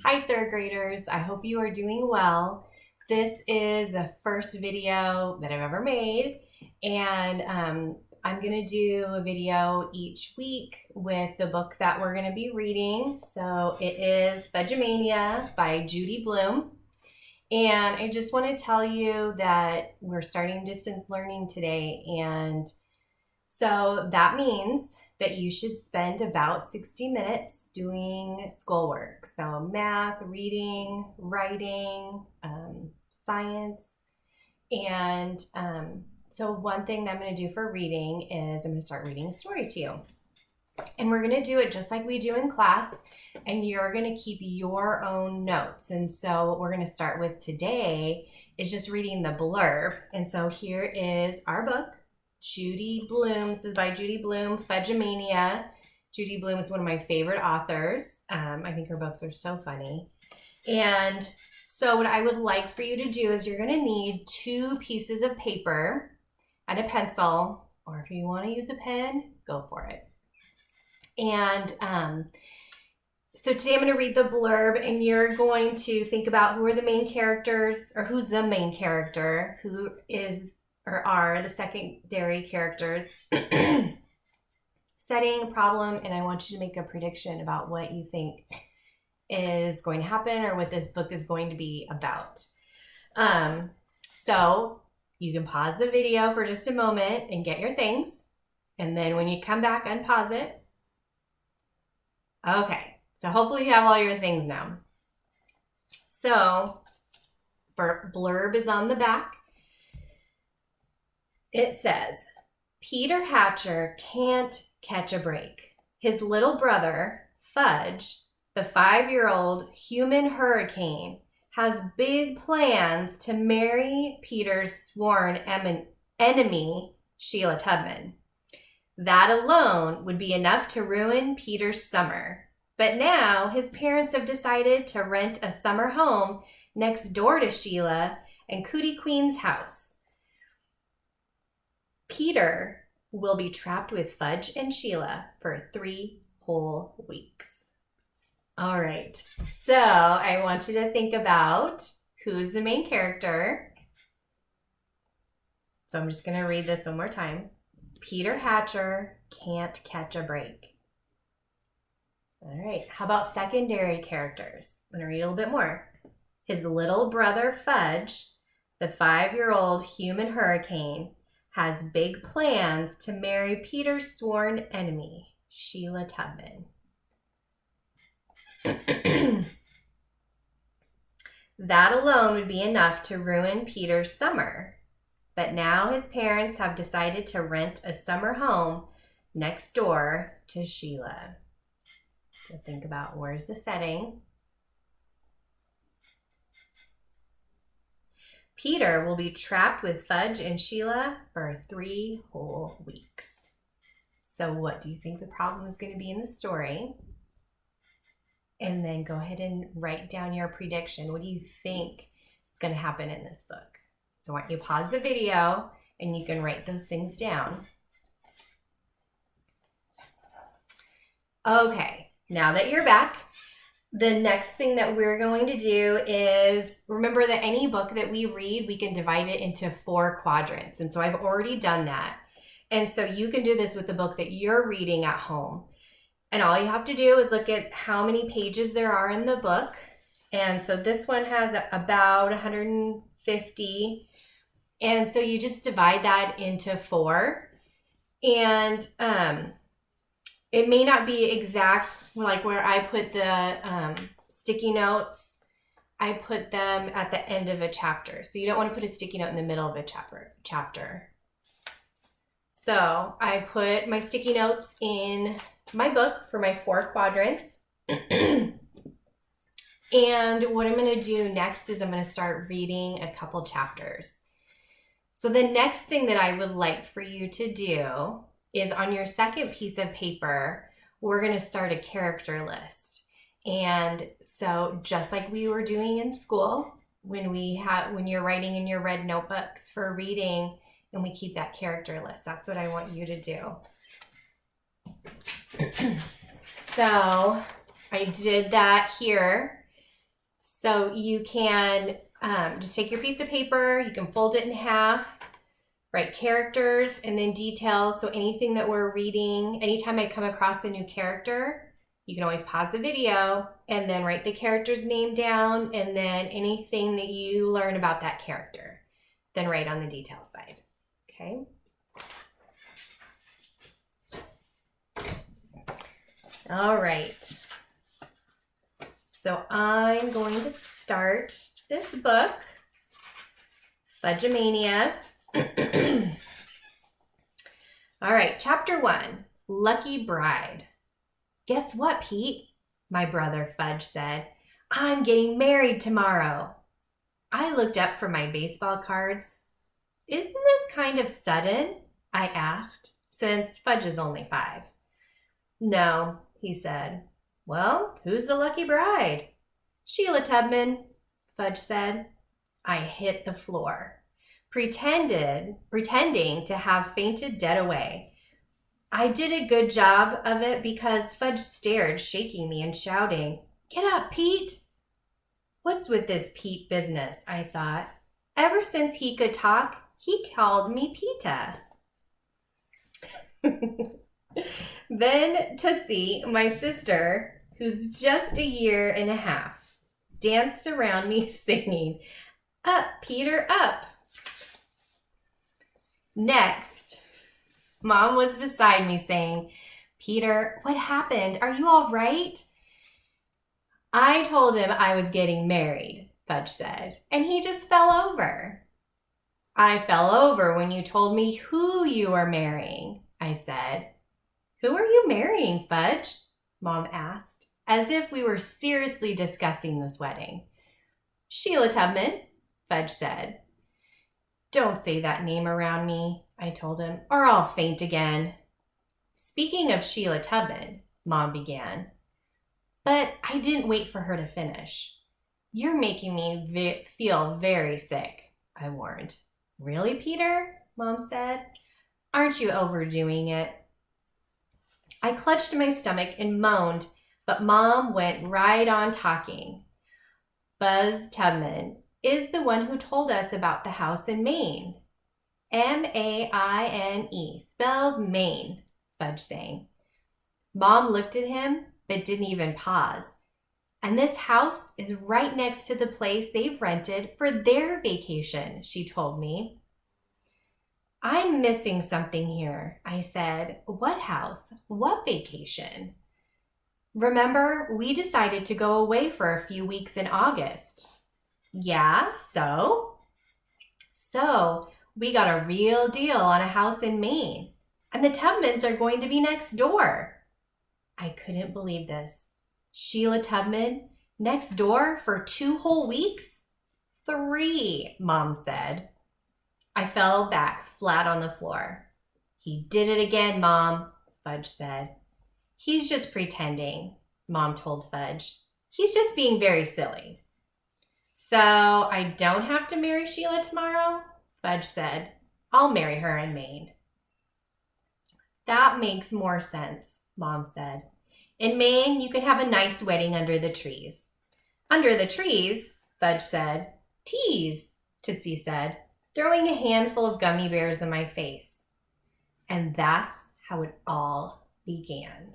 Hi, third graders. I hope you are doing well. This is the first video that I've ever made, and I'm going to do a video each week with the book that we're going to be reading. So it is Fudge-A-Mania by Judy Blume. And I just want to tell you that we're starting distance learning today, and so that means that you should spend about 60 minutes doing schoolwork. So math, reading, writing, science. And so one thing that I'm going to do for reading is I'm going to start reading a story to you. And we're going to do it just like we do in class. And you're going to keep your own notes. And so what we're going to start with today is just reading the blurb. And so here is our book. Judy Blume. This is by Judy Blume, Fudge-A-Mania. Judy Blume is one of my favorite authors. I think her books are so funny. And so what I would like for you to do is you're going to need 2 pieces of paper and a pencil, or if you want to use a pen, go for it. And so today I'm going to read the blurb, and you're going to think about who are the main characters, or who's the main character, who is or are the secondary characters, setting, problem, and I want you to make a prediction about what you think is going to happen or what this book is going to be about. So you can pause the video for just a moment and get your things, and then when you come back, unpause it. Okay, so hopefully you have all your things now. So blurb is on the back. It says, Peter Hatcher can't catch a break. His little brother, Fudge, the 5-year-old human hurricane, has big plans to marry Peter's sworn enemy, Sheila Tubman. That alone would be enough to ruin Peter's summer. But now his parents have decided to rent a summer home next door to Sheila and Cootie Queen's house. Peter will be trapped with Fudge and Sheila for 3 whole weeks. All right, so I want you to think about who's the main character. So I'm just going to read this one more time. Peter Hatcher can't catch a break. All right, how about secondary characters? I'm going to read a little bit more. His little brother Fudge, the 5-year-old human hurricane, has big plans to marry Peter's sworn enemy, Sheila Tubman. That alone would be enough to ruin Peter's summer. But now his parents have decided to rent a summer home next door to Sheila. So think about, where's the setting? Peter will be trapped with Fudge and Sheila for 3 whole weeks. So what do you think the problem is going to be in the story? And then go ahead and write down your prediction. What do you think is going to happen in this book? So I want you to pause the video and you can write those things down. Okay, now that you're back, the next thing that we're going to do is, remember that any book that we read, we can divide it into 4 quadrants. And so I've already done that. And so you can do this with the book that you're reading at home. And all you have to do is look at how many pages there are in the book. And so this one has about 150. And so you just divide that into 4. And it may not be exact, like where I put the sticky notes, I put them at the end of a chapter. So you don't want to put a sticky note in the middle of a chapter. So I put my sticky notes in my book for my 4 quadrants. And what I'm going to do next is I'm going to start reading a couple chapters. So the next thing that I would like for you to do is, on your second piece of paper, we're going to start a character list. And so just like we were doing in school, when you're writing in your red notebooks for reading, and we keep that character list, that's what I want you to do. So I did that here. So you can just take your piece of paper, you can fold it in half, write characters and then details. So anything that we're reading, anytime I come across a new character, you can always pause the video and then write the character's name down and then anything that you learn about that character, then write on the detail side, okay? All right. So I'm going to start this book, Fudge-A-Mania. All right, chapter 1, Lucky Bride. Guess what, Pete? My brother Fudge said. I'm getting married tomorrow. I looked up from my baseball cards. Isn't this kind of sudden? I asked, since Fudge is only 5. No, he said. Well, who's the lucky bride? Sheila Tubman, Fudge said. I hit the floor, pretending to have fainted dead away. I did a good job of it because Fudge stared, shaking me and shouting, Get up, Pete! What's with this Pete business, I thought. Ever since he could talk, he called me Peta. Then Tootsie, my sister, who's just 1.5 years, danced around me singing, Up, Peter, up. Next, Mom was beside me saying, Peter, what happened? Are you all right? I told him I was getting married, Fudge said, and he just fell over. I fell over when you told me who you were marrying, I said. Who are you marrying, Fudge? Mom asked, as if we were seriously discussing this wedding. Sheila Tubman, Fudge said. Don't say that name around me, I told him, or I'll faint again. Speaking of Sheila Tubman, Mom began. But I didn't wait for her to finish. You're making me feel very sick, I warned. Really, Peter? Mom said. Aren't you overdoing it? I clutched my stomach and moaned, but Mom went right on talking. Buzz Tubman is the one who told us about the house in Maine. M-A-I-N-E, spells Maine, Fudge sang. Mom looked at him, but didn't even pause. And this house is right next to the place they've rented for their vacation, she told me. I'm missing something here, I said. What house? What vacation? Remember, we decided to go away for a few weeks in August. Yeah, so? So, we got a real deal on a house in Maine, and the Tubmans are going to be next door. I couldn't believe this. Sheila Tubman, next door for 2 whole weeks? 3, Mom said. I fell back flat on the floor. He did it again, Mom, Fudge said. He's just pretending, Mom told Fudge. He's just being very silly. So I don't have to marry Sheila tomorrow? Fudge said. I'll marry her in Maine. That makes more sense, Mom said. In Maine, you can have a nice wedding under the trees. Under the trees, Fudge said. Tease, Tootsie said, throwing a handful of gummy bears in my face. And that's how it all began.